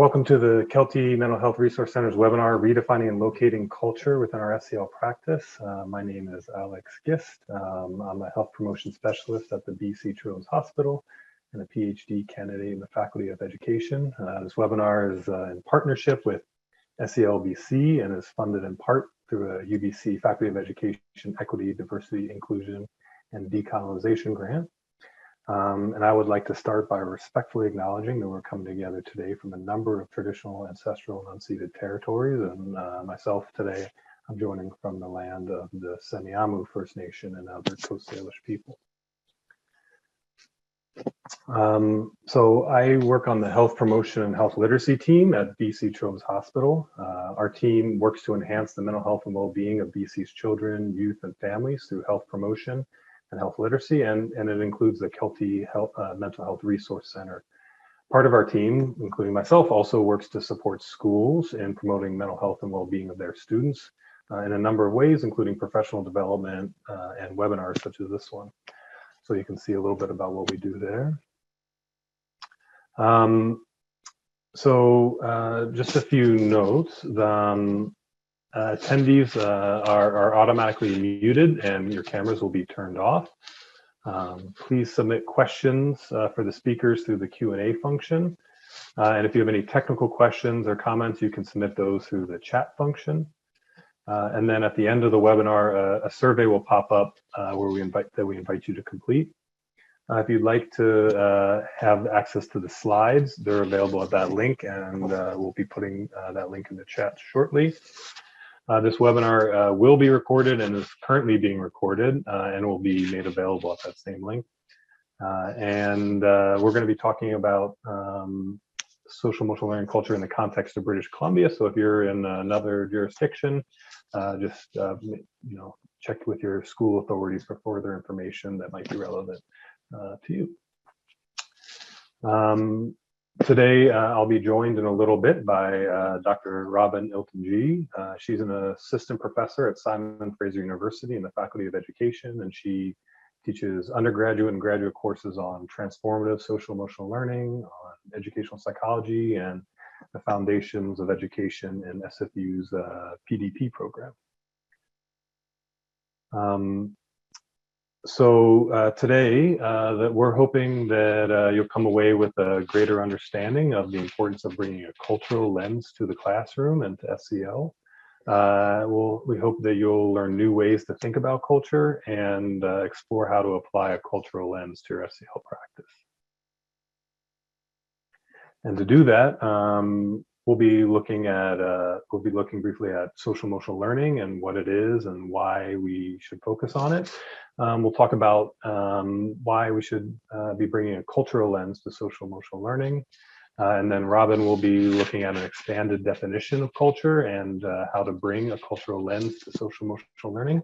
Welcome to the Kelty Mental Health Resource Center's webinar, Redefining and Locating Culture Within Our SEL Practice. My name is Alex Gist. I'm a health promotion specialist at the BC Children's Hospital and a PhD candidate in the Faculty of Education. This webinar is in partnership with SEL BC and is funded in part through a UBC Faculty of Education Equity, Diversity, Inclusion, and Decolonization grant. And I would like to start by respectfully acknowledging that we're coming together today from a number of traditional, ancestral, and unceded territories. And myself today, I'm joining from the land of the Semiahmoo First Nation and other Coast Salish people. So I work on the health promotion and health literacy team at BC Children's Hospital. Our team works to enhance the mental health and well-being of BC's children, youth, and families through health promotion and health literacy, and it includes the Kelty Mental Health Resource Center. Part of our team, including myself, also works to support schools in promoting mental health and well-being of their students in a number of ways, including professional development and webinars such as this one. So you can see a little bit about what we do there. Just a few notes. Attendees are automatically muted and your cameras will be turned off. Please submit questions for the speakers through the Q&A function. And if you have any technical questions or comments, you can submit those through the chat function. And then at the end of the webinar, a survey will pop up where we invite you to complete. If you'd like to have access to the slides, they're available at that link, and we'll be putting that link in the chat shortly. This webinar will be recorded and is currently being recorded and will be made available at that same link. We're going to be talking about social emotional learning culture in the context of British Columbia. So if you're in another jurisdiction, just check with your school authorities for further information that might be relevant to you. Today, I'll be joined in a little bit by Dr. Robyn Ilten-Gee. She's an assistant professor at Simon Fraser University in the Faculty of Education, and she teaches undergraduate and graduate courses on transformative social emotional learning, on educational psychology, and the foundations of education in SFU's PDP program. Today, that we're hoping that you'll come away with a greater understanding of the importance of bringing a cultural lens to the classroom and to SEL. We hope that you'll learn new ways to think about culture and explore how to apply a cultural lens to your SEL practice. And to do that, we'll be looking briefly at social emotional learning and what it is and why we should focus on it. We'll talk about why we should be bringing a cultural lens to social emotional learning. And then Robyn will be looking at an expanded definition of culture and how to bring a cultural lens to social emotional learning.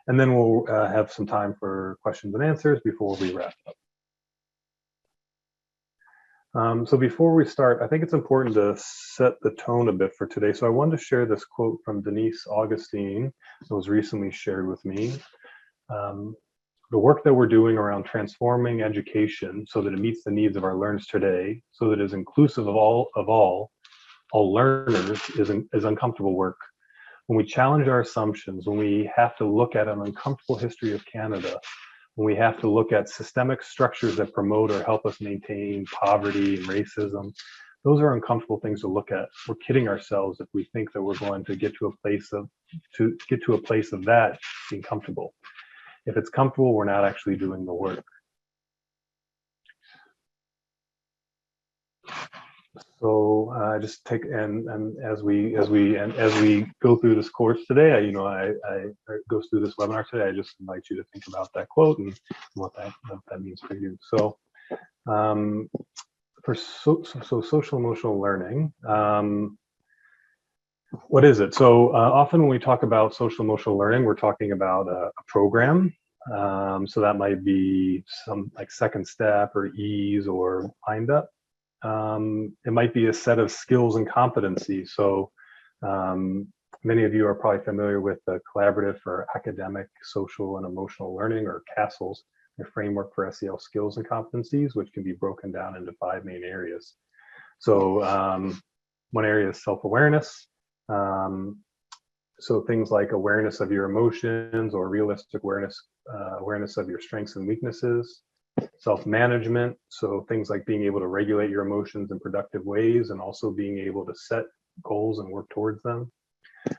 And then we'll have some time for questions and answers before we wrap up. So before we start, I think it's important to set the tone a bit for today. So I wanted to share this quote from Denise Augustine that was recently shared with me. The work that we're doing around transforming education so that it meets the needs of our learners today, so that it is inclusive of all learners is uncomfortable work. When we challenge our assumptions, when we have to look at an uncomfortable history of Canada, when we have to look at systemic structures that promote or help us maintain poverty and racism, those are uncomfortable things to look at. We're kidding ourselves if we think that we're going to get to a place of that being comfortable. If it's comfortable, we're not actually doing the work. So just take and as we go through this course today, I go through this webinar today. I just invite you to think about that quote and what that means for you. So for social emotional learning. What is it? So often when we talk about social emotional learning, we're talking about a program. So that might be some like Second Step or EASE or Mind Up. It might be a set of skills and competencies. So many of you are probably familiar with the Collaborative for Academic, Social, and Emotional Learning, or CASELS, a framework for SEL skills and competencies, which can be broken down into 5 main areas. So one area is self-awareness. So things like awareness of your emotions or realistic awareness of your strengths and weaknesses. Self-management, so things like being able to regulate your emotions in productive ways and also being able to set goals and work towards them.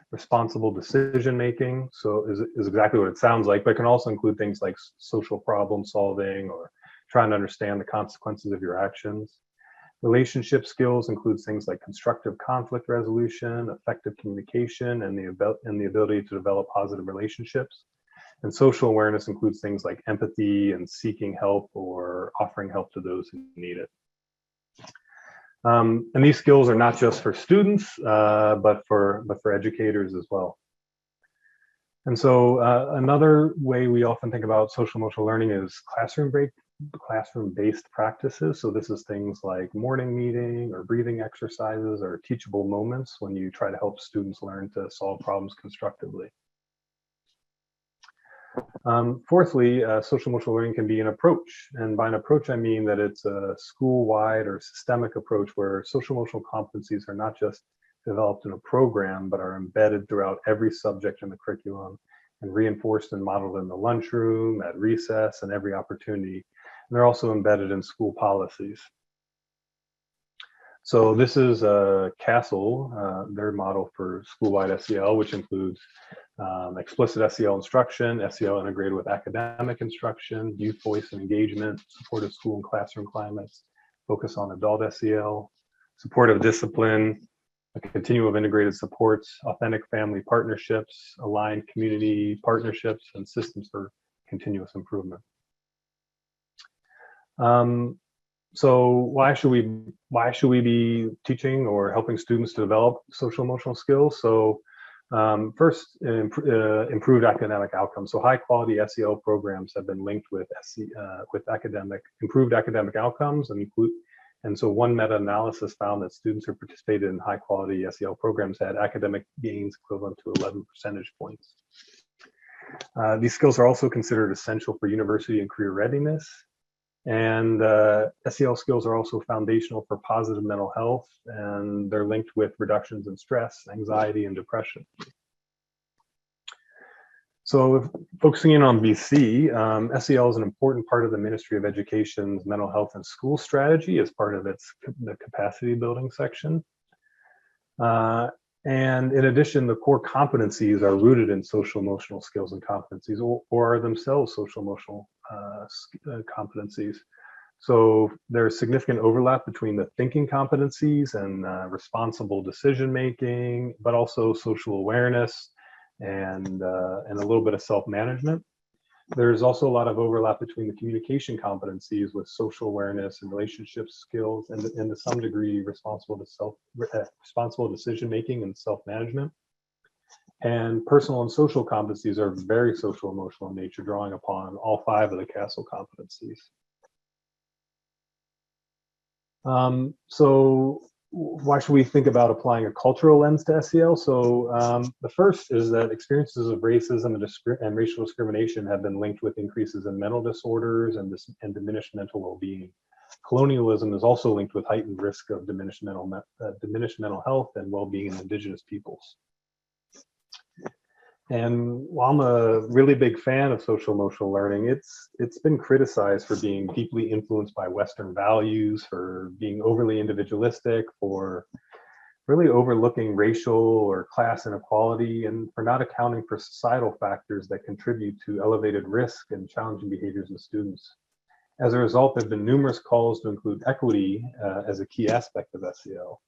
Responsible decision making, so is exactly what it sounds like, but it can also include things like social problem solving or trying to understand the consequences of your actions. Relationship skills includes things like constructive conflict resolution, effective communication, and the ability to develop positive relationships. And social awareness includes things like empathy and seeking help or offering help to those who need it. And these skills are not just for students, but for educators as well. And so another way we often think about social emotional learning is classroom-based practices. So this is things like morning meeting or breathing exercises or teachable moments when you try to help students learn to solve problems constructively. Fourthly, social emotional learning can be an approach. And by an approach, I mean that it's a school-wide or systemic approach where social emotional competencies are not just developed in a program, but are embedded throughout every subject in the curriculum and reinforced and modeled in the lunchroom, at recess, and every opportunity. And they're also embedded in school policies. So this is CASEL, their model for Schoolwide SEL, which includes explicit SEL instruction, SEL integrated with academic instruction, youth voice and engagement, supportive school and classroom climates, focus on adult SEL, supportive discipline, a continuum of integrated supports, authentic family partnerships, aligned community partnerships, and systems for continuous improvement. So why should we be teaching or helping students to develop social emotional skills? So first, improved academic outcomes. So high quality SEL programs have been linked with improved academic outcomes, and so one meta-analysis found that students who participated in high quality SEL programs had academic gains equivalent to 11 percentage points. These skills are also considered essential for university and career readiness. And SEL skills are also foundational for positive mental health, and they're linked with reductions in stress, anxiety, and depression. So focusing in on BC, SEL is an important part of the Ministry of Education's mental health and school strategy as part of the capacity building section. And in addition, the core competencies are rooted in social emotional skills and competencies, or are themselves social emotional competencies. So there's significant overlap between the thinking competencies and responsible decision making, but also social awareness and a little bit of self-management. There's also a lot of overlap between the communication competencies with social awareness and relationship skills, and to some degree responsible decision making and self-management. And personal and social competencies are very social emotional in nature, drawing upon all 5 of the CASEL competencies. So why should we think about applying a cultural lens to SEL? So the first is that experiences of racism and racial discrimination have been linked with increases in mental disorders and diminished mental well-being. Colonialism is also linked with heightened risk of diminished mental health and well-being in Indigenous peoples. And while I'm a really big fan of social emotional learning, it's been criticized for being deeply influenced by Western values, for being overly individualistic, for really overlooking racial or class inequality, and for not accounting for societal factors that contribute to elevated risk and challenging behaviors in students. As a result, there have been numerous calls to include equity as a key aspect of SEL.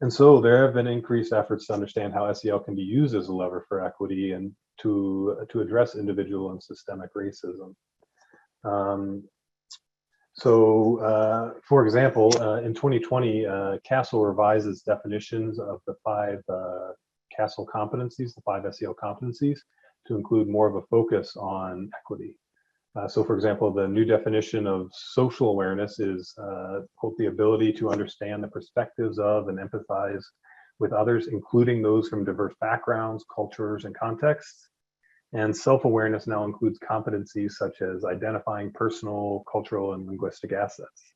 And so there have been increased efforts to understand how SEL can be used as a lever for equity and to address individual and systemic racism. For example, in 2020, CASEL revised its definitions of the 5 CASEL competencies, the 5 SEL competencies, to include more of a focus on equity. So for example, the new definition of social awareness is quote, the ability to understand the perspectives of and empathize with others, including those from diverse backgrounds, cultures, and contexts. And self-awareness now includes competencies such as identifying personal, cultural, and linguistic assets.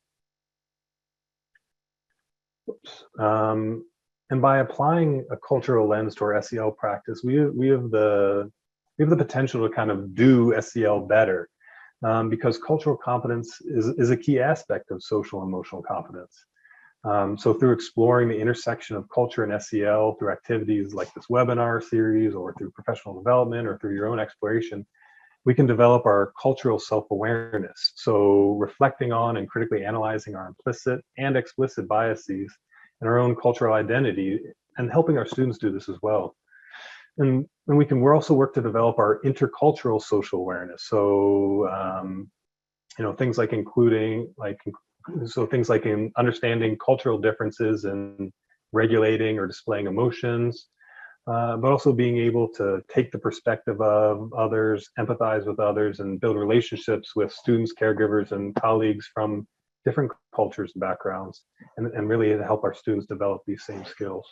And by applying a cultural lens to our SEL practice, we have the potential to kind of do SEL better, because cultural competence is a key aspect of social and emotional competence. So through exploring the intersection of culture and SEL through activities like this webinar series, or through professional development, or through your own exploration, we can develop our cultural self-awareness. So reflecting on and critically analyzing our implicit and explicit biases and our own cultural identity, and helping our students do this as well. And we're also work to develop our intercultural social awareness. So, things like things like in understanding cultural differences and regulating or displaying emotions, but also being able to take the perspective of others, empathize with others, and build relationships with students, caregivers, and colleagues from different cultures and backgrounds, and really to help our students develop these same skills.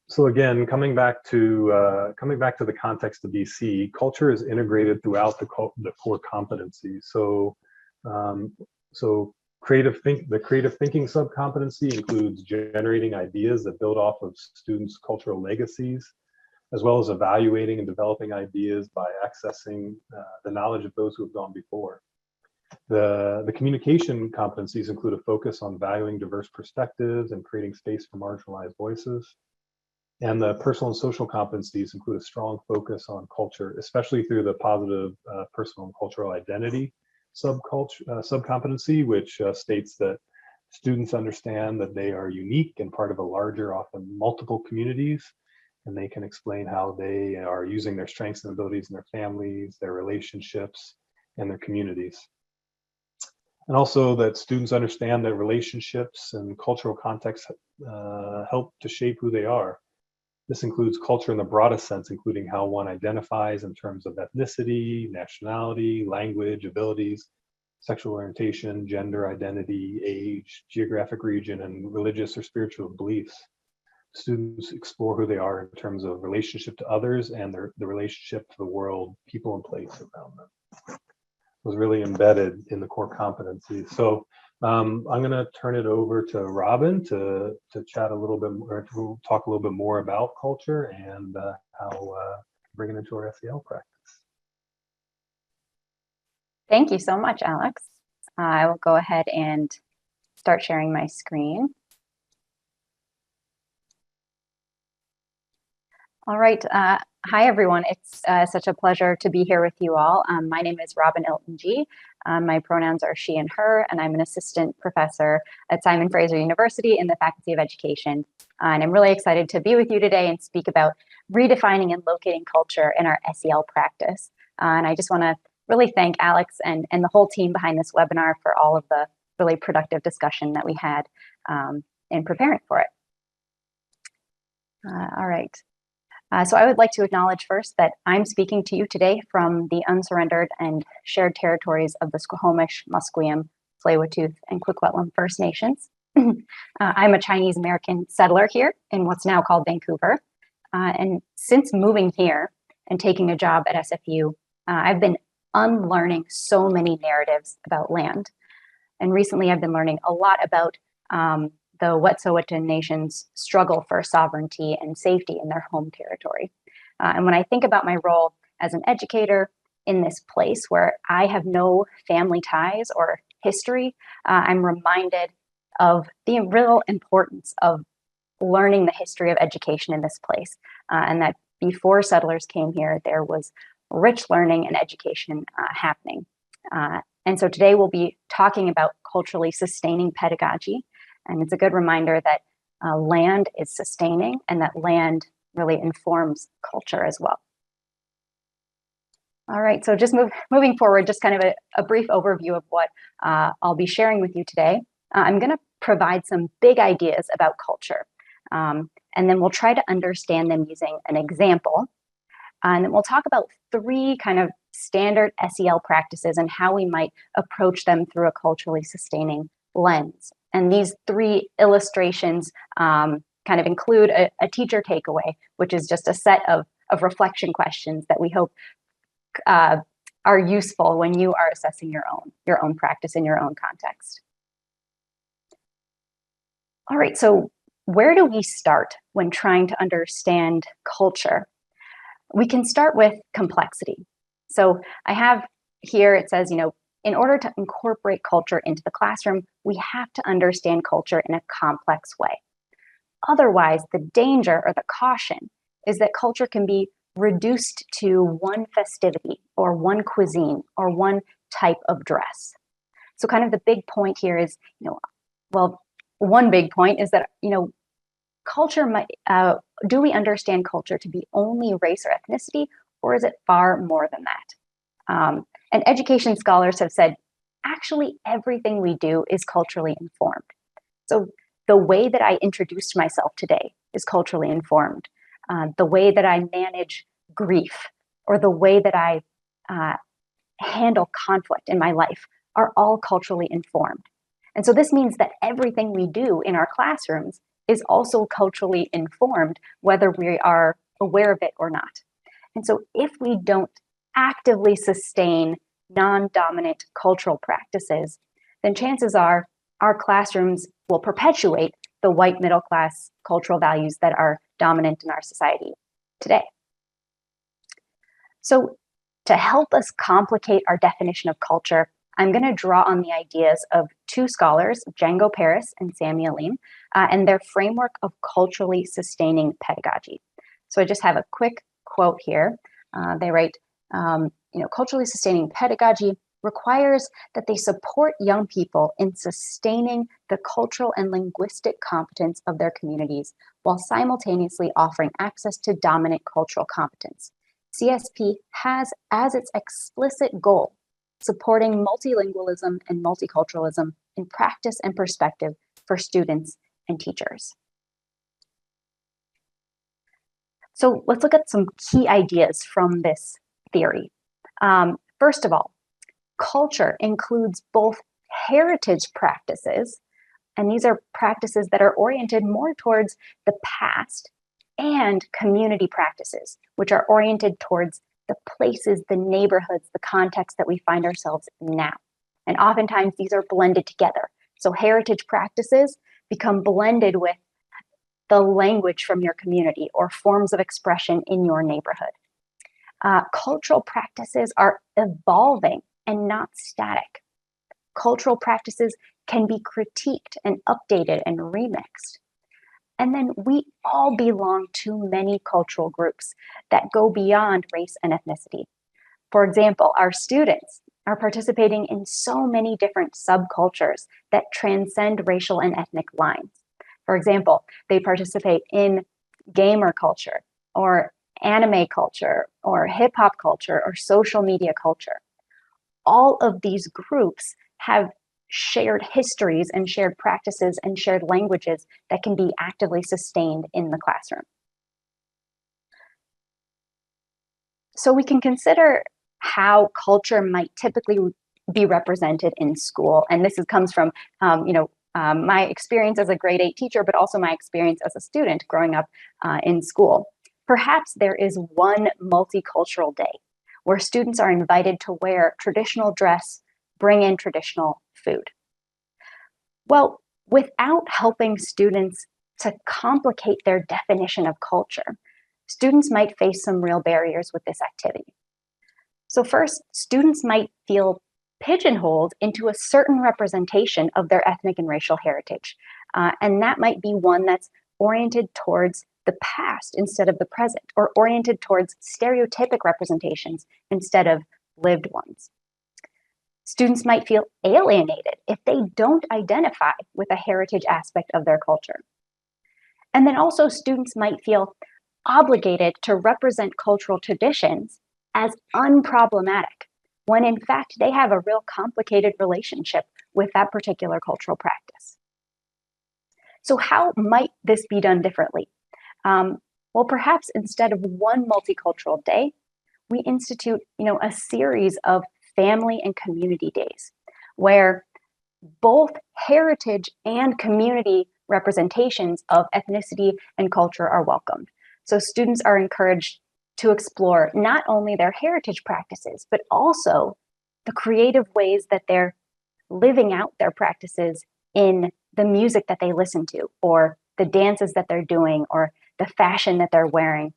So again, coming back to the context of BC, culture is integrated throughout the core competencies. So, the creative thinking subcompetency includes generating ideas that build off of students' cultural legacies, as well as evaluating and developing ideas by accessing the knowledge of those who have gone before. The communication competencies include a focus on valuing diverse perspectives and creating space for marginalized voices. And the personal and social competencies include a strong focus on culture, especially through the positive personal and cultural identity subcompetency, which states that students understand that they are unique and part of a larger, often multiple communities, and they can explain how they are using their strengths and abilities in their families, their relationships, and their communities. And also that students understand that relationships and cultural context help to shape who they are. This includes culture in the broadest sense, including how one identifies in terms of ethnicity, nationality, language, abilities, sexual orientation, gender identity, age, geographic region, and religious or spiritual beliefs. Students explore who they are in terms of relationship to others and the relationship to the world, people, and place around them. Was really embedded in the core competencies. So I'm going to turn it over to Robin to chat a little bit more, to talk a little bit more about culture and how bring it into our SEL practice. Thank you so much, Alex. I will go ahead and start sharing my screen. All right. Hi, everyone. It's such a pleasure to be here with you all. My name is Robyn Ilten-Gee. My pronouns are she and her, and I'm an assistant professor at Simon Fraser University in the Faculty of Education. And I'm really excited to be with you today and speak about redefining and locating culture in our SEL practice. And I just want to really thank Alex and the whole team behind this webinar for all of the really productive discussion that we had in preparing for it. All right. So I would like to acknowledge first that I'm speaking to you today from the unsurrendered and shared territories of the Squamish, Musqueam, Tsleil-Waututh, and Coquitlam First Nations. I'm a Chinese American settler here in what's now called Vancouver. And since moving here and taking a job at SFU, I've been unlearning so many narratives about land. And recently I've been learning a lot about the Wet'suwet'en Nation's struggle for sovereignty and safety in their home territory. And when I think about my role as an educator in this place where I have no family ties or history, I'm reminded of the real importance of learning the history of education in this place. And that before settlers came here, there was rich learning and education happening. And so today we'll be talking about culturally sustaining pedagogy. And it's a good reminder that land is sustaining and that land really informs culture as well. All right, so just moving forward, just kind of a brief overview of what I'll be sharing with you today. I'm going to provide some big ideas about culture, and then we'll try to understand them using an example. And then we'll talk about 3 kind of standard SEL practices and how we might approach them through a culturally sustaining lens. And these 3 illustrations kind of include a teacher takeaway, which is just a set of reflection questions that we hope are useful when you are assessing your own practice in your own context. All right, so where do we start when trying to understand culture? We can start with complexity. So I have here, it says, in order to incorporate culture into the classroom, we have to understand culture in a complex way. Otherwise, the danger or the caution is that culture can be reduced to one festivity or one cuisine or one type of dress. So kind of the big point here is, one big point is that, culture might, do we understand culture to be only race or ethnicity, or is it far more than that? And education scholars have said, actually, everything we do is culturally informed. So the way that I introduced myself today is culturally informed. The way that I manage grief or the way that I handle conflict in my life are all culturally informed. And so this means that everything we do in our classrooms is also culturally informed, whether we are aware of it or not. And so if we don't actively sustain non-dominant cultural practices, then chances are our classrooms will perpetuate the white middle class cultural values that are dominant in our society today. So to help us complicate our definition of culture, I'm going to draw on the ideas of two scholars, Django Paris and Sammy Aline, and their framework of culturally sustaining pedagogy. So I just have a quick quote here. They write, culturally sustaining pedagogy requires that they support young people in sustaining the cultural and linguistic competence of their communities while simultaneously offering access to dominant cultural competence. CSP has as its explicit goal supporting multilingualism and multiculturalism in practice and perspective for students and teachers. So let's look at some key ideas from this theory. First of all, culture includes both heritage practices, and these are practices that are oriented more towards the past, and community practices, which are oriented towards the places, the neighborhoods, the context that we find ourselves in now. And oftentimes these are blended together. So heritage practices become blended with the language from your community or forms of expression in your neighborhood. Cultural practices are evolving and not static. Cultural practices can be critiqued and updated and remixed. And then we all belong to many cultural groups that go beyond race and ethnicity. For example, our students are participating in so many different subcultures that transcend racial and ethnic lines. For example, they participate in gamer culture or anime culture or hip hop culture or social media culture. All of these groups have shared histories and shared practices and shared languages that can be actively sustained in the classroom. So we can consider how culture might typically be represented in school. And this comes from my experience as a grade 8 teacher, but also my experience as a student growing up in school. Perhaps there is one multicultural day where students are invited to wear traditional dress, bring in traditional food. Well, without helping students to complicate their definition of culture, students might face some real barriers with this activity. So first, students might feel pigeonholed into a certain representation of their ethnic and racial heritage. And that might be one that's oriented towards the past instead of the present, or oriented towards stereotypic representations instead of lived ones. Students might feel alienated if they don't identify with a heritage aspect of their culture. And then also students might feel obligated to represent cultural traditions as unproblematic, when in fact they have a real complicated relationship with that particular cultural practice. So how might this be done differently? Well, perhaps instead of one multicultural day, we institute, a series of family and community days where both heritage and community representations of ethnicity and culture are welcomed. So students are encouraged to explore not only their heritage practices, but also the creative ways that they're living out their practices in the music that they listen to, or the dances that they're doing, or the fashion that they're wearing,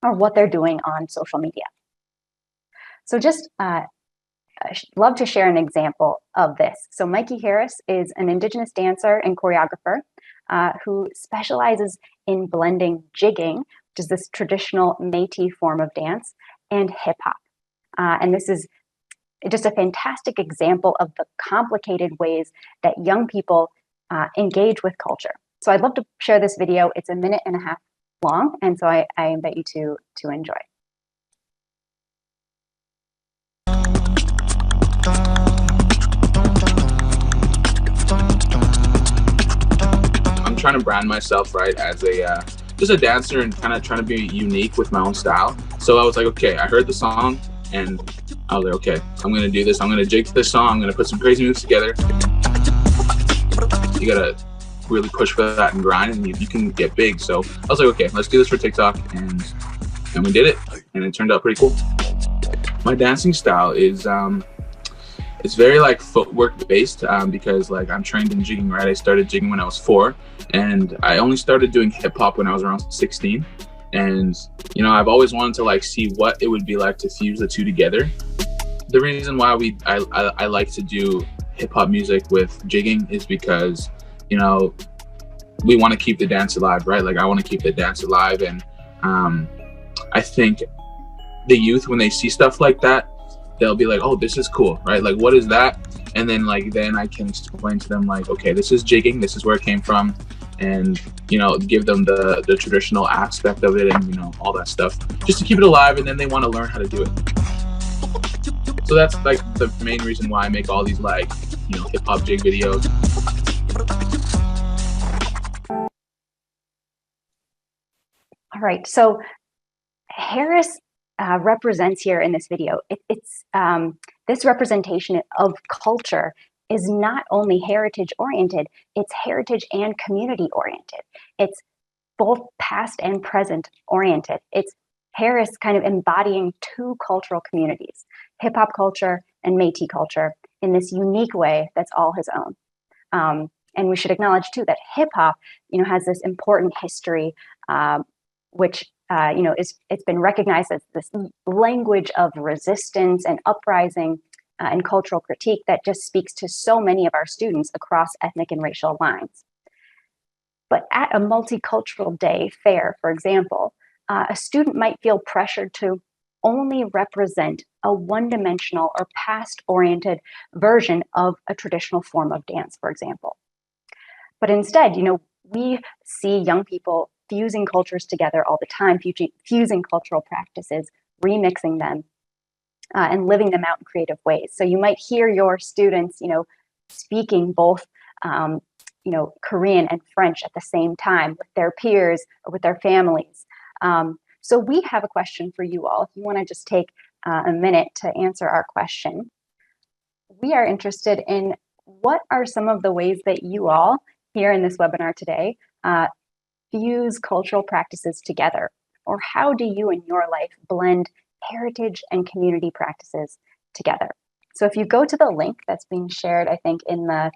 or what they're doing on social media. So just love to share an example of this. So Mikey Harris is an Indigenous dancer and choreographer who specializes in blending jigging, which is this traditional Métis form of dance, and hip hop. And this is just a fantastic example of the complicated ways that young people engage with culture. So I'd love to share this video. It's 1.5 minutes long, and so I invite you to enjoy. I'm trying to brand myself, right, as a just a dancer and kind of trying to be unique with my own style. So I was like, okay, I heard the song and I was like, okay, I'm gonna do this. I'm gonna jig to this song. I'm gonna put some crazy moves together. You gotta really push for that and grind, and you can get big. So I was like, okay, let's do this for TikTok, and we did it, and it turned out pretty cool. My dancing style is it's very like footwork based because like I'm trained in jigging, right? I started jigging when I was 4, and I only started doing hip hop when I was around 16. And you know, I've always wanted to like see what it would be like to fuse the two together. The reason why I like to do hip hop music with jigging is because, you know, we want to keep the dance alive, right? Like I want to keep the dance alive, and I think the youth, when they see stuff like that, they'll be like, oh, this is cool, right? Like, what is that? And then like, then I can explain to them like, okay, this is jigging, this is where it came from, and, you know, give them the traditional aspect of it and, you know, all that stuff, just to keep it alive, and then they want to learn how to do it. So that's like the main reason why I make all these like, you know, hip hop jig videos. All right, so Harris represents here in this video. This representation of culture is not only heritage oriented, it's heritage and community oriented. It's both past and present oriented. It's Harris kind of embodying 2 cultural communities, hip hop culture and Métis culture, in this unique way that's all his own. And we should acknowledge too that hip hop, you know, has this important history, which you know, it's been recognized as this language of resistance and uprising and cultural critique that just speaks to so many of our students across ethnic and racial lines. But at a multicultural day fair, for example, a student might feel pressured to only represent a one-dimensional or past-oriented version of a traditional form of dance, for example. But instead, you know, we see young people fusing cultures together all the time, fusing cultural practices, remixing them, and living them out in creative ways. So you might hear your students, you know, speaking both, you know, Korean and French at the same time with their peers or with their families. So we have a question for you all. If you want to just take a minute to answer our question. We are interested in what are some of the ways that you all here in this webinar today fuse cultural practices together, or how do you in your life blend heritage and community practices together? So if you go to the link that's being shared, I think in the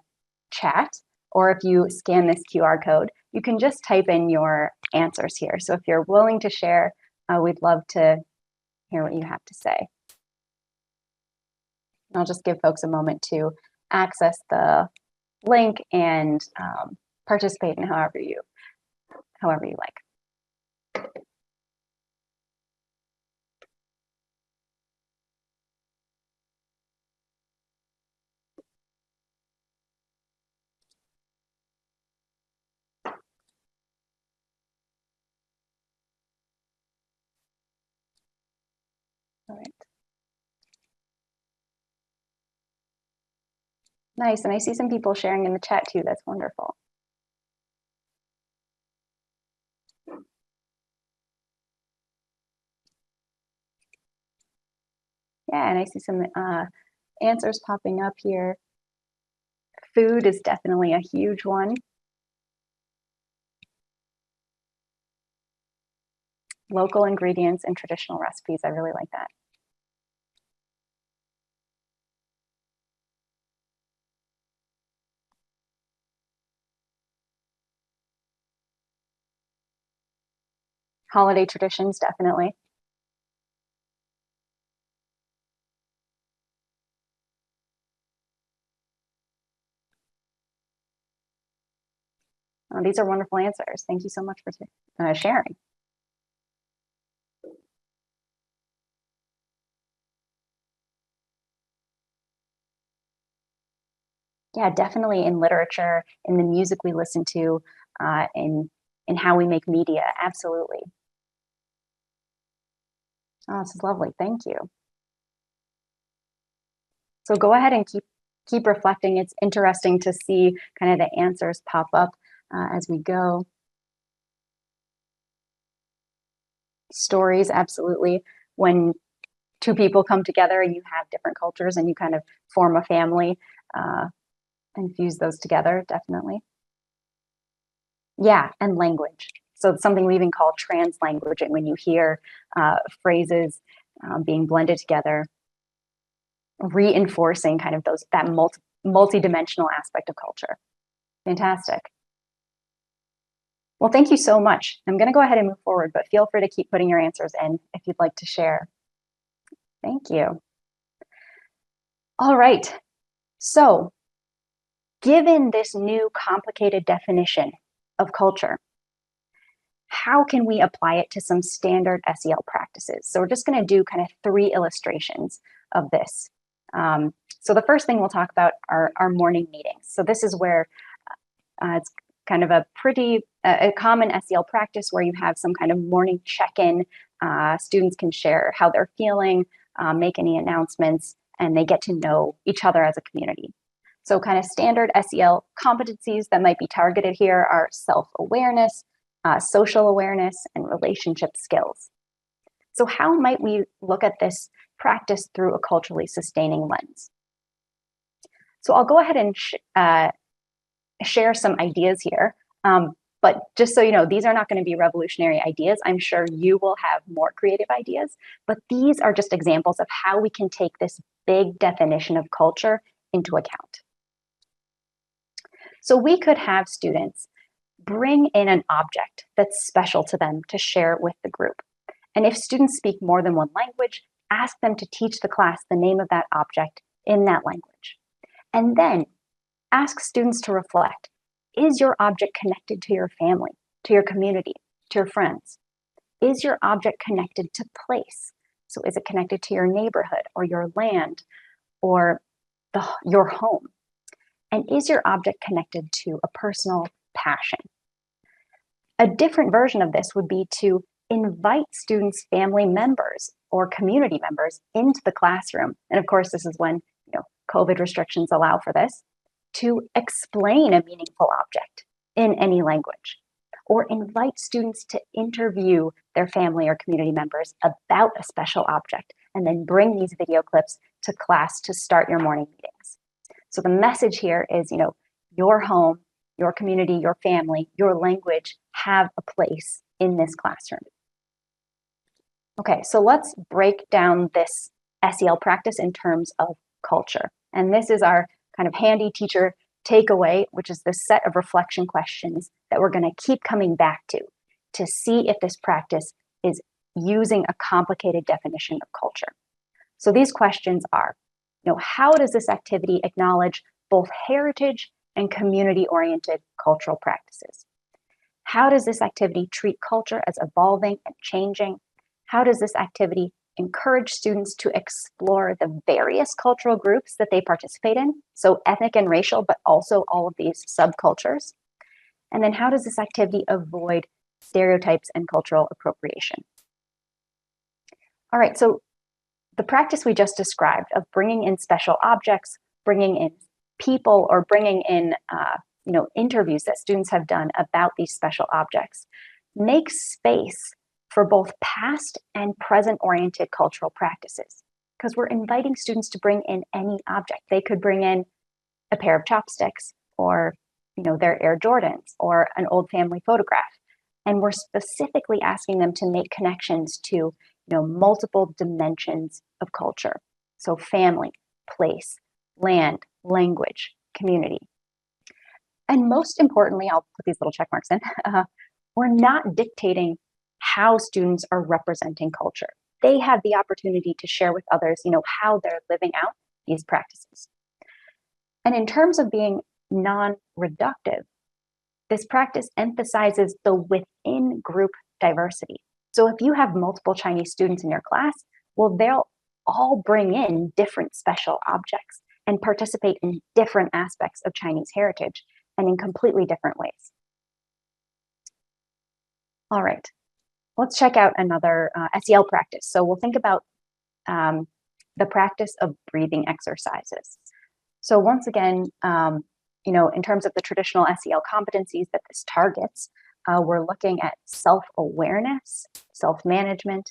chat, or if you scan this QR code, you can just type in your answers here. So if you're willing to share, we'd love to hear what you have to say. I'll just give folks a moment to access the link and participate in however you like. All right. Nice, and I see some people sharing in the chat too. That's wonderful. Yeah, and I see some answers popping up here. Food is definitely a huge one. Local ingredients and traditional recipes. I really like that. Holiday traditions, definitely. Oh, these are wonderful answers. Thank you so much for sharing. Yeah, definitely in literature, in the music we listen to, in how we make media. Absolutely. Oh, this is lovely. Thank you. So go ahead and keep reflecting. It's interesting to see kind of the answers pop up as we go. Stories, absolutely. When two people come together and you have different cultures and you kind of form a family and fuse those together, definitely. Yeah, and language. So it's something we even call translanguaging, when you hear phrases being blended together, reinforcing kind of that multi-dimensional aspect of culture. Fantastic. Well, thank you so much. I'm going to go ahead and move forward, but feel free to keep putting your answers in if you'd like to share. Thank you. All right. So, given this new complicated definition of culture, how can we apply it to some standard SEL practices? So we're just going to do kind of 3 illustrations of this. So the first thing we'll talk about are our morning meetings. So this is where it's kind of a common SEL practice where you have some kind of morning check-in. Students can share how they're feeling, make any announcements, and they get to know each other as a community. So kind of standard SEL competencies that might be targeted here are self-awareness, social awareness, and relationship skills. So how might we look at this practice through a culturally sustaining lens? So I'll go ahead and share some ideas here. But just so you know, these are not going to be revolutionary ideas. I'm sure you will have more creative ideas, but these are just examples of how we can take this big definition of culture into account. So we could have students bring in an object that's special to them to share with the group. And if students speak more than one language, ask them to teach the class the name of that object in that language. And then ask students to reflect. Is your object connected to your family, to your community, to your friends? Is your object connected to place? So is it connected to your neighborhood or your land or your home? And is your object connected to a personal passion? A different version of this would be to invite students' family members or community members into the classroom. And of course, this is when COVID restrictions allow for this, to explain a meaningful object in any language, or invite students to interview their family or community members about a special object, and then bring these video clips to class to start your morning meetings. So the message here is, your home, your community, your family, your language have a place in this classroom. Okay, so let's break down this SEL practice in terms of culture. And this is our kind of handy teacher takeaway, which is this set of reflection questions that we're going to keep coming back to see if this practice is using a complicated definition of culture. So these questions are, how does this activity acknowledge both heritage and community-oriented cultural practices? How does this activity treat culture as evolving and changing? How does this activity encourage students to explore the various cultural groups that they participate in, so ethnic and racial, but also all of these subcultures? And then how does this activity avoid stereotypes and cultural appropriation? All right, so the practice we just described of bringing in special objects, bringing in people, or bringing in interviews that students have done about these special objects makes space for both past and present-oriented cultural practices, because we're inviting students to bring in any object. They could bring in a pair of chopsticks, or their Air Jordans, or an old family photograph. And we're specifically asking them to make connections to multiple dimensions of culture. So family, place, land, language, community. And most importantly, I'll put these little check marks in, we're not dictating how students are representing culture. They have the opportunity to share with others, how they're living out these practices. And in terms of being non-reductive, this practice emphasizes the within group diversity. So if you have multiple Chinese students in your class, well, they'll all bring in different special objects and participate in different aspects of Chinese heritage and in completely different ways. All right, let's check out another SEL practice. So we'll think about the practice of breathing exercises. So once again, in terms of the traditional SEL competencies that this targets, we're looking at self-awareness, self-management,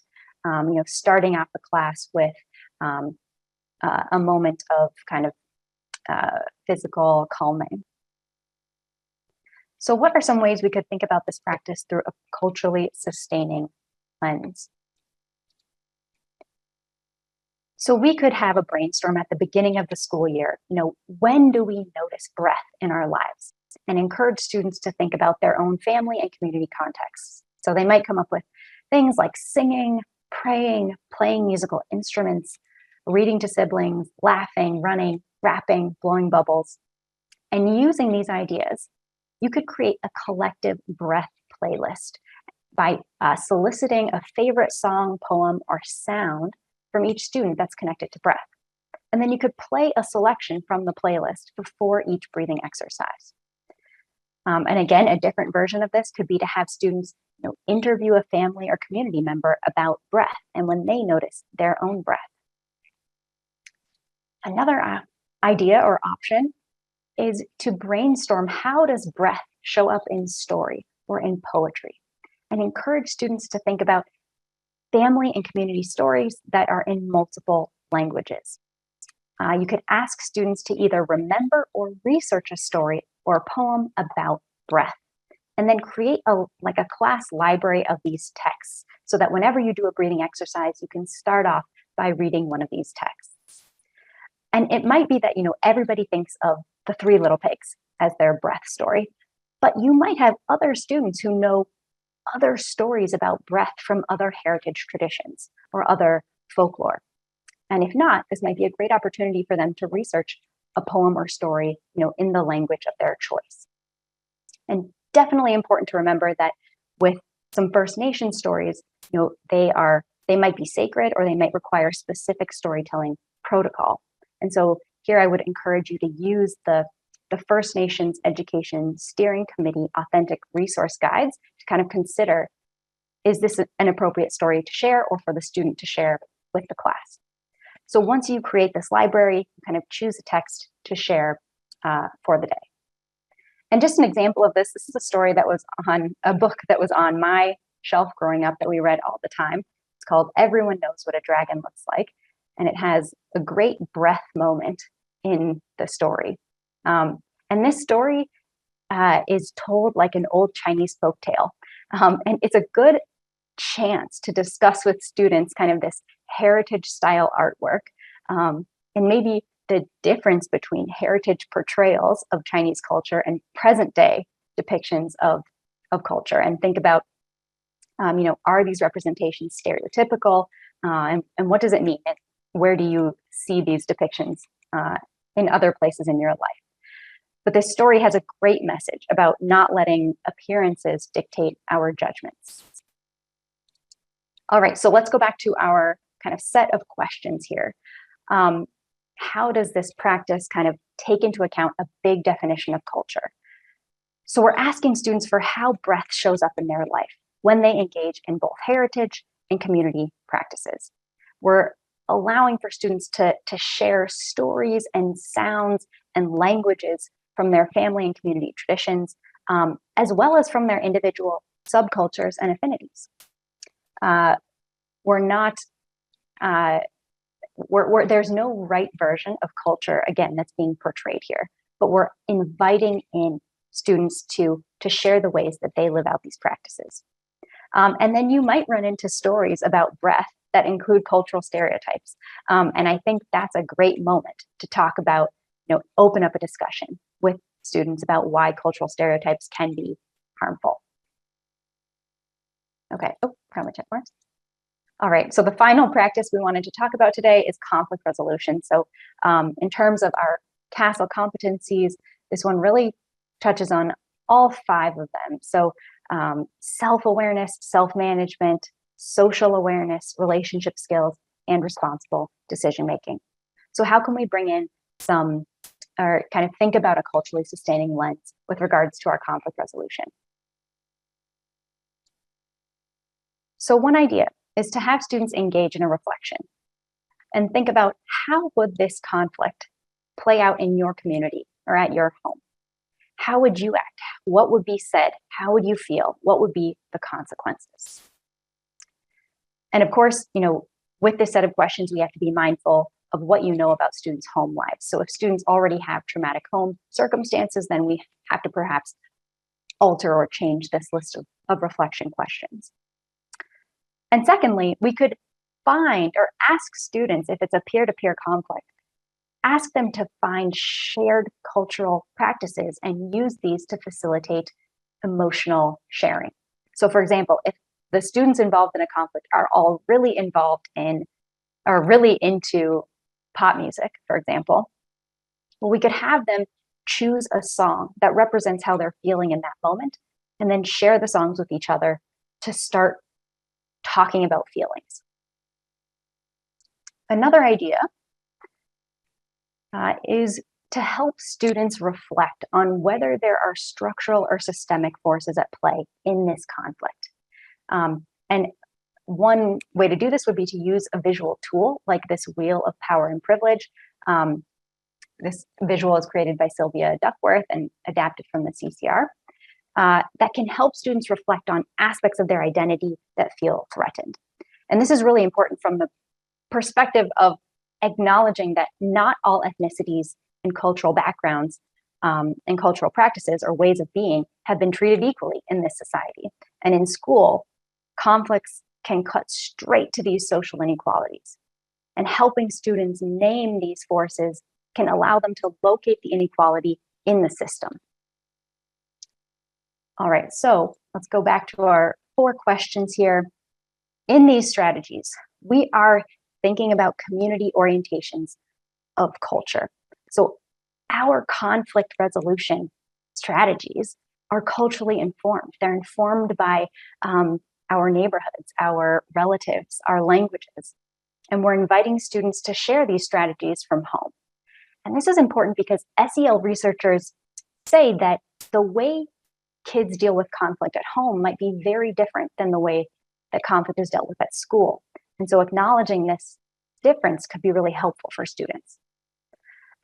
starting off the class with a moment of kind of physical calming. So what are some ways we could think about this practice through a culturally sustaining lens? So we could have a brainstorm at the beginning of the school year. When do we notice breath in our lives? And encourage students to think about their own family and community contexts. So they might come up with things like singing, praying, playing musical instruments, reading to siblings, laughing, running, rapping, blowing bubbles. And using these ideas, you could create a collective breath playlist by soliciting a favorite song, poem, or sound from each student that's connected to breath. And then you could play a selection from the playlist before each breathing exercise. And again, a different version of this could be to have students interview a family or community member about breath and when they notice their own breath. Another idea or option is to brainstorm how does breath show up in story or in poetry, and encourage students to think about family and community stories that are in multiple languages. You could ask students to either remember or research a story or a poem about breath, and then create a class library of these texts so that whenever you do a breathing exercise, you can start off by reading one of these texts. And it might be that, everybody thinks of the Three Little Pigs as their breath story, but you might have other students who know other stories about breath from other heritage traditions or other folklore. And if not, this might be a great opportunity for them to research a poem or story, in the language of their choice. And definitely important to remember that with some First Nation stories, they might be sacred or they might require specific storytelling protocol. And so here I would encourage you to use the First Nations Education Steering Committee Authentic Resource Guides to kind of consider, is this an appropriate story to share or for the student to share with the class? So once you create this library, you kind of choose a text to share for the day. And just an example of this is a story that was on a book that was on my shelf growing up that we read all the time. It's called Everyone Knows What a Dragon Looks Like. And it has a great breath moment in the story. And this story is told like an old Chinese folktale. And it's a good chance to discuss with students kind of this heritage style artwork and maybe the difference between heritage portrayals of Chinese culture and present day depictions of culture, and think about, are these representations stereotypical, and what does it mean? And where do you see these depictions in other places in your life? But this story has a great message about not letting appearances dictate our judgments. All right, so let's go back to our kind of set of questions here. How does this practice kind of take into account a big definition of culture? So we're asking students for how breath shows up in their life when they engage in both heritage and community practices. We're allowing for students to share stories and sounds and languages from their family and community traditions, as well as from their individual subcultures and affinities. There's no right version of culture, again, that's being portrayed here, but we're inviting in students to share the ways that they live out these practices. And then you might run into stories about breath that include cultural stereotypes. And I think that's a great moment to talk about, open up a discussion with students about why cultural stereotypes can be harmful. Okay, Probably check marks. All right, so the final practice we wanted to talk about today is conflict resolution. So in terms of our CASEL competencies, this one really touches on all 5 of them. So self-awareness, self-management, social awareness, relationship skills, and responsible decision-making. So how can we bring in some, or kind of think about a culturally sustaining lens with regards to our conflict resolution? So one idea is to have students engage in a reflection and think about, how would this conflict play out in your community or at your home? How would you act? What would be said? How would you feel? What would be the consequences? And of course, with this set of questions, we have to be mindful of what you know about students' home lives. So if students already have traumatic home circumstances, then we have to perhaps alter or change this list of reflection questions. And secondly, we could find or ask students, if it's a peer-to-peer conflict, ask them to find shared cultural practices and use these to facilitate emotional sharing. So for example, if the students involved in a conflict are all really involved in, or really into pop music, for example, well, we could have them choose a song that represents how they're feeling in that moment, and then share the songs with each other to start talking about feelings. Another idea is to help students reflect on whether there are structural or systemic forces at play in this conflict. And one way to do this would be to use a visual tool like this wheel of power and privilege. This visual is created by Sylvia Duckworth and adapted from the CCR. That can help students reflect on aspects of their identity that feel threatened. And this is really important from the perspective of acknowledging that not all ethnicities and cultural backgrounds and cultural practices or ways of being have been treated equally in this society. And in school, conflicts can cut straight to these social inequalities. And helping students name these forces can allow them to locate the inequality in the system. All right, so let's go back to our 4 questions here. In these strategies, we are thinking about community orientations of culture. So our conflict resolution strategies are culturally informed. They're informed by our neighborhoods, our relatives, our languages. And we're inviting students to share these strategies from home. And this is important because SEL researchers say that the way kids deal with conflict at home might be very different than the way that conflict is dealt with at school. And so acknowledging this difference could be really helpful for students.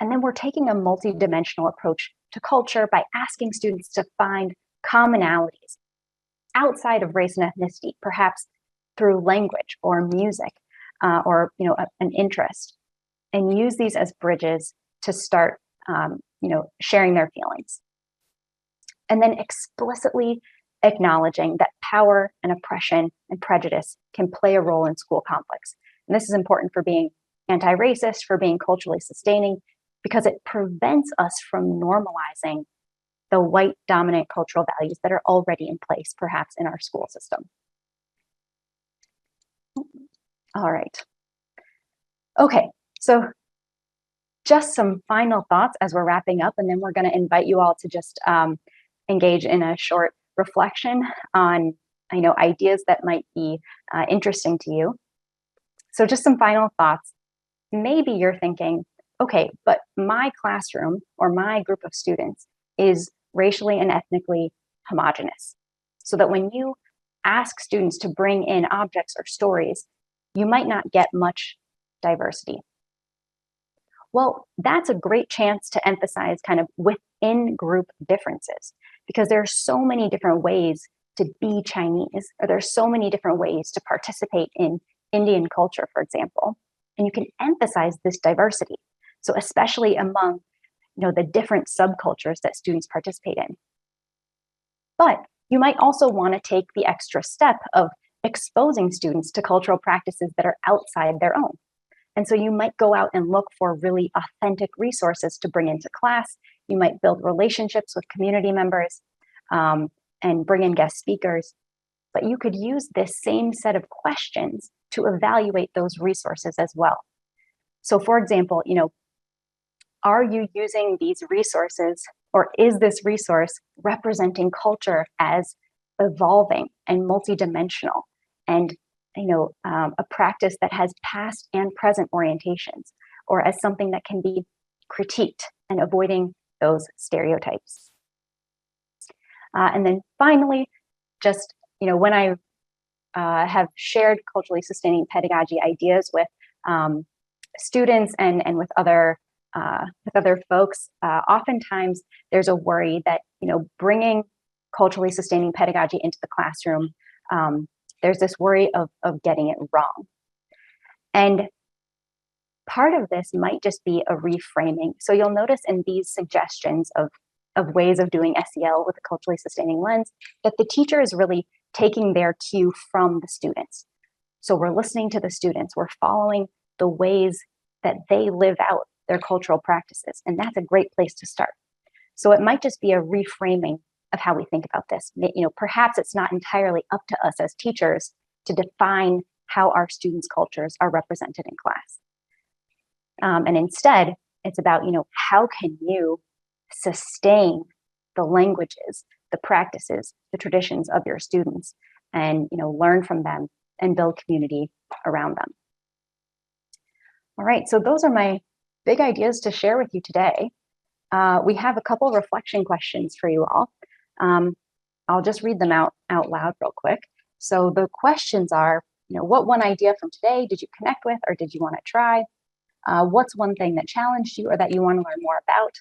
And then we're taking a multidimensional approach to culture by asking students to find commonalities outside of race and ethnicity, perhaps through language or music or an interest, and use these as bridges to start sharing their feelings. And then explicitly acknowledging that power and oppression and prejudice can play a role in school conflicts. And this is important for being anti-racist, for being culturally sustaining, because it prevents us from normalizing the white dominant cultural values that are already in place, perhaps in our school system. All right. Okay, so just some final thoughts as we're wrapping up, and then we're going to invite you all to just engage in a short reflection on ideas that might be interesting to you. So just some final thoughts. Maybe you're thinking, okay, but my classroom or my group of students is racially and ethnically homogenous. So that when you ask students to bring in objects or stories, you might not get much diversity. Well, that's a great chance to emphasize kind of within group differences, because there are so many different ways to be Chinese, or there's so many different ways to participate in Indian culture, for example, and you can emphasize this diversity. So especially among the different subcultures that students participate in. But you might also want to take the extra step of exposing students to cultural practices that are outside their own. And so you might go out and look for really authentic resources to bring into class. You might build relationships with community members and bring in guest speakers. but you could use this same set of questions to evaluate those resources as well. So for example, are you using these resources, or is this resource representing culture as evolving and multidimensional, and a practice that has past and present orientations, or as something that can be critiqued, and avoiding those stereotypes. And then finally, just when I have shared culturally sustaining pedagogy ideas with students and with other folks, oftentimes there's a worry that bringing culturally sustaining pedagogy into the classroom, there's this worry of getting it wrong. And part of this might just be a reframing. So you'll notice in these suggestions of ways of doing SEL with a culturally sustaining lens, that the teacher is really taking their cue from the students. So we're listening to the students, we're following the ways that they live out their cultural practices, and that's a great place to start. So it might just be a reframing of how we think about this. Perhaps it's not entirely up to us as teachers to define how our students' cultures are represented in class. And instead, it's about, how can you sustain the languages, the practices, the traditions of your students, and learn from them and build community around them. All right, so those are my big ideas to share with you today. We have a couple reflection questions for you all. I'll just read them out loud real quick. So the questions are, what one idea from today did you connect with, or did you want to try? What's one thing that challenged you or that you want to learn more about?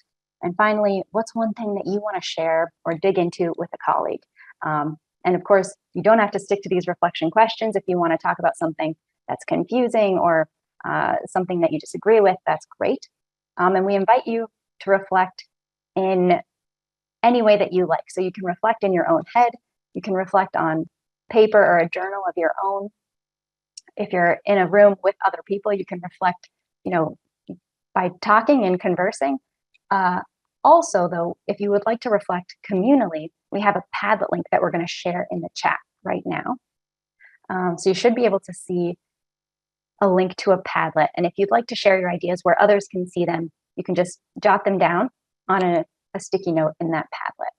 And finally, what's one thing that you want to share or dig into with a colleague? And of course, you don't have to stick to these reflection questions. If you want to talk about something that's confusing or something that you disagree with, that's great. And we invite you to reflect in any way that you like. So you can reflect in your own head. You can reflect on paper or a journal of your own. If you're in a room with other people, you can reflect, by talking and conversing. Also, though, if you would like to reflect communally, we have a Padlet link that we're going to share in the chat right now. So you should be able to see a link to a Padlet. And if you'd like to share your ideas where others can see them, you can just jot them down on a sticky note in that Padlet.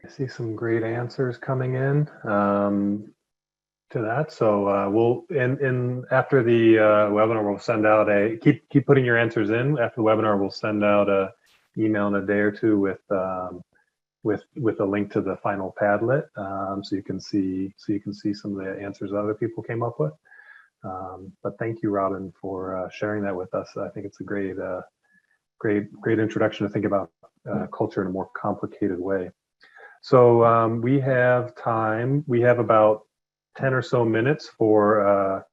I see some great answers coming in to that. So we'll after the webinar, we'll send out keep putting your answers in. After the webinar, we'll send out a email in a day or two with a link to the final Padlet, so you can see some of the answers other people came up with. But thank you, Robin, for sharing that with us. I think it's a great introduction to think about culture in a more complicated way. So we have time. We have about 10 or so minutes for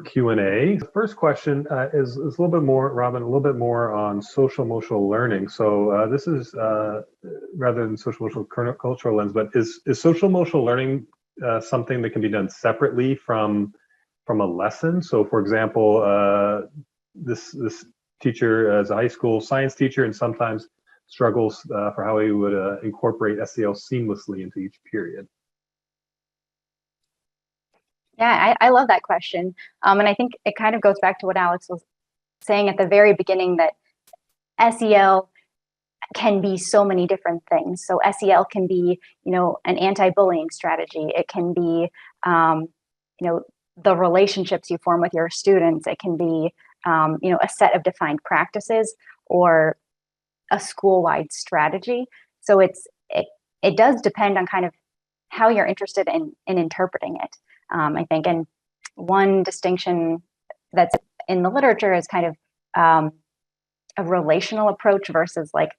Q&A. The first question is a little bit more, Robin, a little bit more on social emotional learning. So this is rather than social emotional cultural lens, but is social emotional learning something that can be done separately from a lesson? So for example, this teacher is a high school science teacher and sometimes struggles for how he would incorporate SEL seamlessly into each period. Yeah, I love that question. And I think it kind of goes back to what Alex was saying at the very beginning, that SEL can be so many different things. So SEL can be, an anti-bullying strategy. It can be, the relationships you form with your students. It can be, a set of defined practices or a school-wide strategy. So it does depend on kind of how you're interested in interpreting it. I think, and one distinction that's in the literature is kind of a relational approach versus like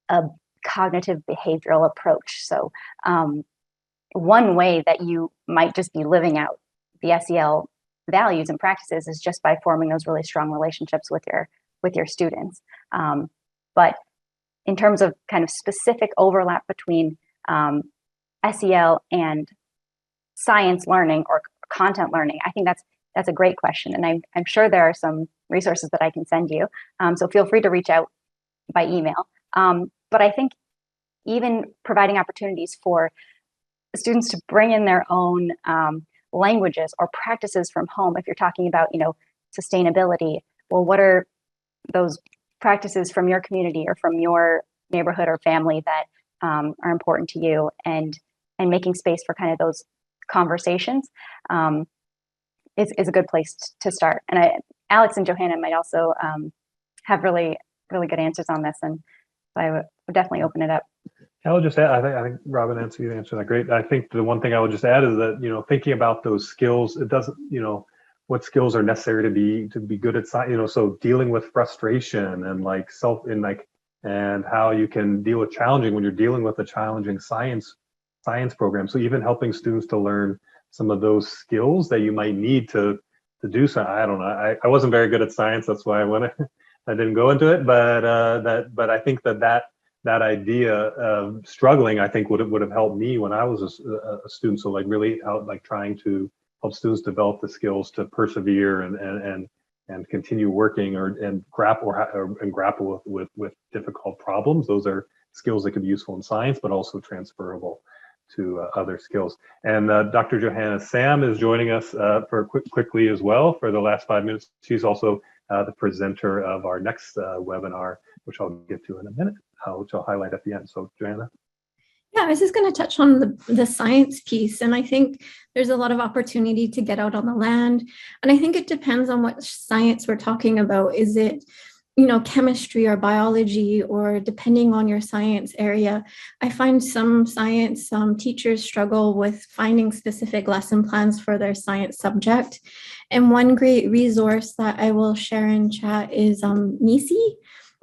a cognitive behavioral approach. So one way that you might just be living out the SEL values and practices is just by forming those really strong relationships with your students. But in terms of kind of specific overlap between SEL and science learning or content learning, I think that's a great question, and I'm sure there are some resources that I can send you. So feel free to reach out by email. But I think even providing opportunities for students to bring in their own languages or practices from home. If you're talking about, sustainability, well, what are those practices from your community or from your neighborhood or family that are important to you, and making space for kind of those conversations is a good place to start. And Alex and Johanna might also have really, really good answers on this, and so I would definitely open it up. I would just add, I think Robin answered that great. I think the one thing I would just add is that, thinking about those skills, it doesn't, what skills are necessary to be good at science, so dealing with frustration and and how you can deal with challenging when you're dealing with a challenging science program. So even helping students to learn some of those skills that you might need to do so. I don't know. I wasn't very good at science. That's why I didn't go into it. But I think that idea of struggling, I think would have helped me when I was a student. So really trying to help students develop the skills to persevere and continue working and grapple with difficult problems. Those are skills that could be useful in science, but also transferable to other skills. And Dr. Johanna Sam is joining us quickly as well for the last 5 minutes. She's also the presenter of our next webinar, which I'll get to in a minute, which I'll highlight at the end. So Johanna. Yeah, I was just going to touch on the science piece. And I think there's a lot of opportunity to get out on the land. And I think it depends on what science we're talking about. Is it, chemistry or biology, or depending on your science area? I find some science teachers struggle with finding specific lesson plans for their science subject. And one great resource that I will share in chat is NISI.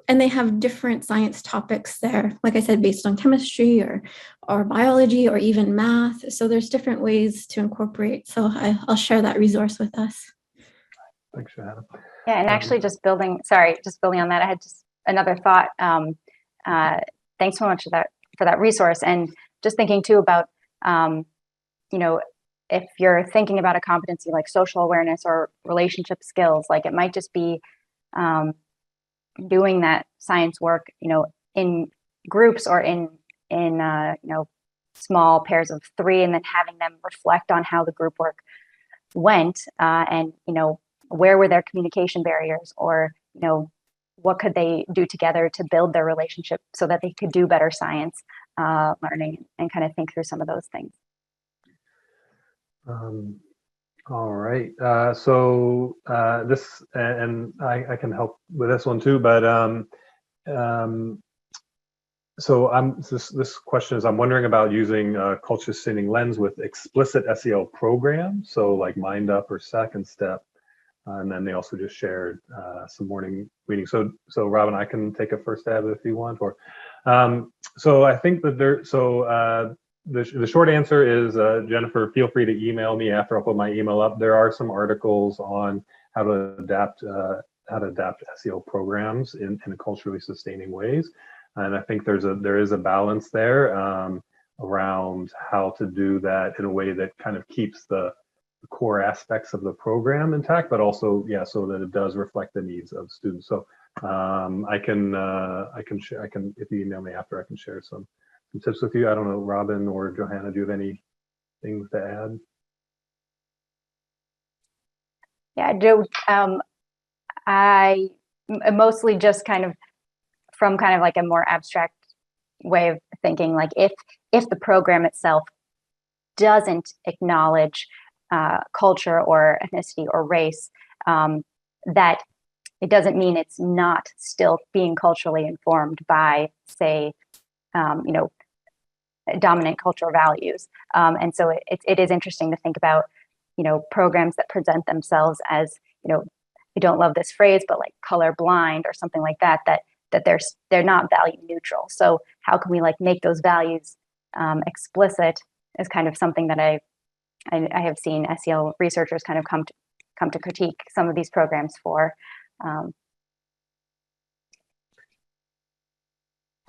And they have different science topics there, like I said, based on chemistry or biology or even math. So there's different ways to incorporate. So I'll share that resource with us. Thanks, Johanna. Yeah, and actually just building on that, I had just another thought. Thanks so much for that resource. And just thinking too about, if you're thinking about a competency like social awareness or relationship skills, it might just be doing that science work, in groups or in small pairs of 3, and then having them reflect on how the group work went, and where were their communication barriers, or what could they do together to build their relationship so that they could do better science learning, and kind of think through some of those things. All right. So this, and I can help with this one too, but so this question is, I'm wondering about using culture sustaining lens with explicit SEL programs, so like Mind Up or Second Step. And then they also just shared some morning reading. So Robin, I can take a first stab if you want, or so I think that the short answer is, Jennifer, feel free to email me after I'll put my email up. There are some articles on how to adapt SEL programs in culturally sustaining ways, and I think there is a balance there around how to do that in a way that kind of keeps the core aspects of the program intact, but also, so that it does reflect the needs of students. So I can share. If you email me after, I can share some tips with you. I don't know, Robin or Johanna, do you have any things to add? Yeah, I do. I mostly just kind of from kind of like a more abstract way of thinking, like if the program itself doesn't acknowledge culture or ethnicity or race, that it doesn't mean it's not still being culturally informed by, say, dominant cultural values. And so it is interesting to think about, programs that present themselves as, I don't love this phrase, but like colorblind or something like that they're not value neutral. So how can we make those values explicit is kind of something that I have seen SEL researchers kind of come to critique some of these programs for.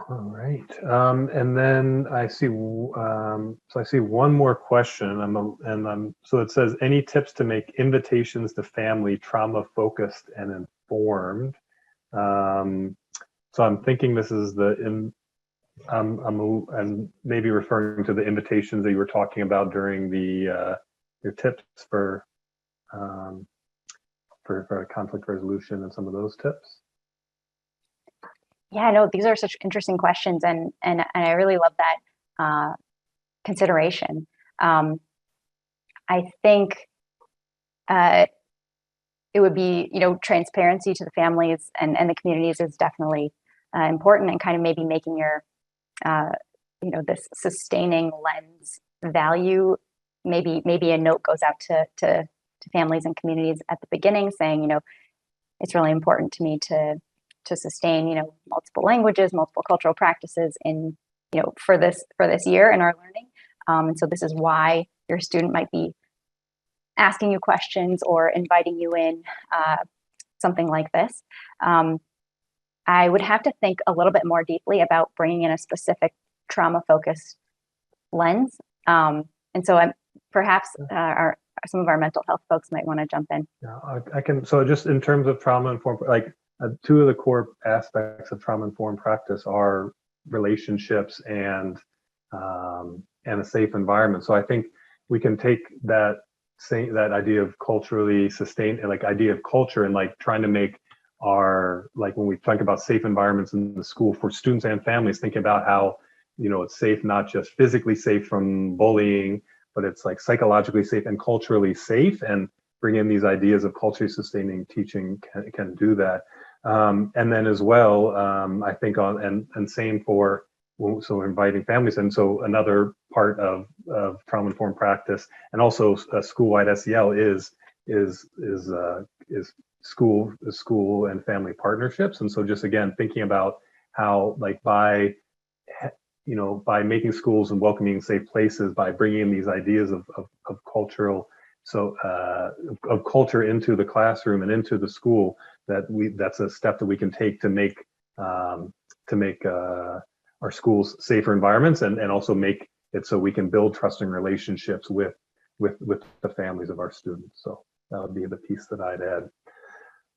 All right, and then I see. So I see one more question. So it says, any tips to make invitations to family trauma focused and informed? So I'm thinking this is the and maybe referring to the invitations that you were talking about during the your tips for conflict resolution and some of those tips. Yeah, no, these are such interesting questions, and I really love that consideration. I think it would be, transparency to the families and the communities is definitely important, and kind of maybe making your, this sustaining lens value. Maybe a note goes out to families and communities at the beginning saying, it's really important to me to sustain, multiple languages, multiple cultural practices in, for this year in our learning. And so this is why your student might be asking you questions or inviting you in, something like this. I would have to think a little bit more deeply about bringing in a specific trauma-focused lens. And so perhaps some of our mental health folks might want to jump in. Yeah, I can. So just in terms of trauma-informed, two of the core aspects of trauma-informed practice are relationships and a safe environment. So I think we can take that idea of culturally sustained, idea of culture, and trying to make our, when we talk about safe environments in the school for students and families, thinking about how, it's safe, not just physically safe from bullying, but it's psychologically safe and culturally safe, and bring in these ideas of culturally sustaining teaching can do that. And then as well, I think and same for, so inviting families. And so another part of trauma-informed practice, and also Schoolwide SEL is school and family partnerships. And so just again, thinking about how by making schools and welcoming safe places, by bringing in these ideas of cultural, of culture into the classroom and into the school, that's a step that we can take to make our schools safer environments, and also make it so we can build trusting relationships with the families of our students. So that would be the piece that I'd add.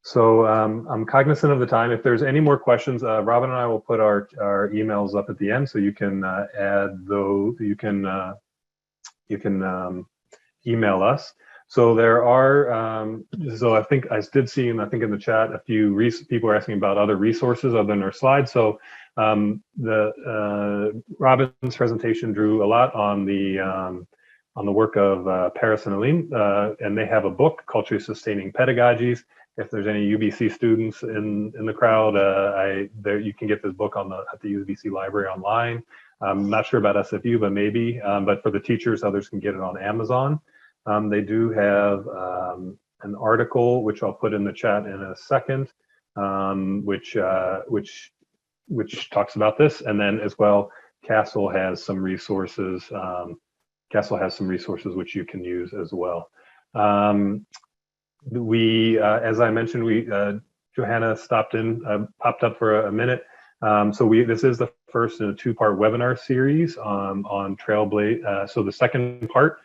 So I'm cognizant of the time. If there's any more questions, Robin and I will put our emails up at the end, so you can add those. You can email us. So there are, so I think I did see, and I think in the chat, a few people are asking about other resources other than our slides. So Robin's presentation drew a lot on the work of Paris and Aline, and they have a book, Culturally Sustaining Pedagogies. If there's any UBC students in the crowd, you can get this book at the UBC library online. I'm not sure about SFU, but maybe. But for the teachers, others can get it on Amazon. They do have an article, which I'll put in the chat in a second, which talks about this. And then as well, Castle has some resources. Which you can use as well. As I mentioned, Johanna popped up for a minute. This is the first in a two-part webinar series on Trailblaze. So the second part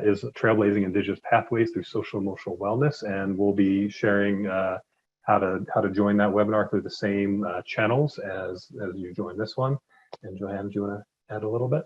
is Trailblazing Indigenous Pathways Through Social Emotional Wellness, and we'll be sharing how to join that webinar through the same channels as you join this one. And Johanna, do you want to add a little bit?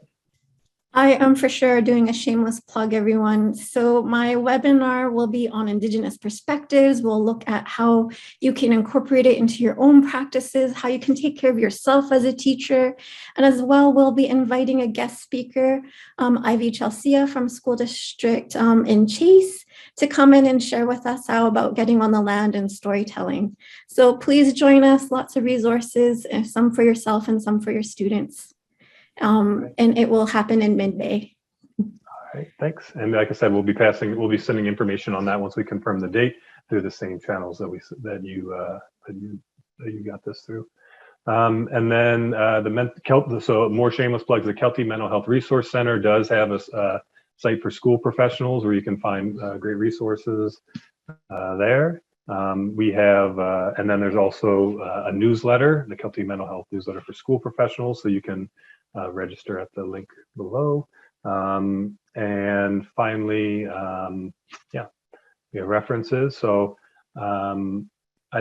I am for sure doing a shameless plug, everyone. So my webinar will be on Indigenous perspectives. We'll look at how you can incorporate it into your own practices, how you can take care of yourself as a teacher. And as well, we'll be inviting a guest speaker, Ivy Chelsea from School District in Chase, to come in and share with us how about getting on the land and storytelling. So please join us, lots of resources, some for yourself and some for your students. And it will happen in mid-May. All right, thanks. And like I said, we'll be sending information on that once we confirm the date through the same channels that you got this through. And then so more shameless plugs. The Kelty Mental Health Resource Center does have a site for school professionals where you can find great resources there. We have, and then there's also a newsletter, the Kelty Mental Health Newsletter for School Professionals, so you can register at the link below. And finally, we have references. So I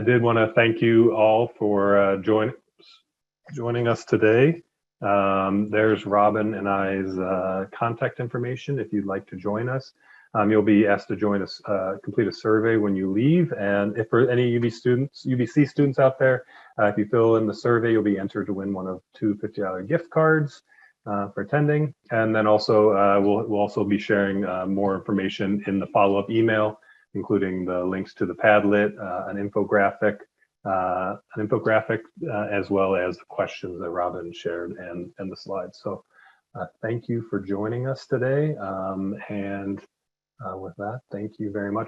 did want to thank you all for joining us today. There's Robin and I's contact information if you'd like to join us. You'll be asked to join us, complete a survey when you leave. And if for any UBC students out there, if you fill in the survey, you'll be entered to win one of 2 $50 gift cards for attending. And then also we'll also be sharing more information in the follow-up email, including the links to the Padlet, an infographic, as well as the questions that Robin shared and the slides. So thank you for joining us today. And with that, thank you very much.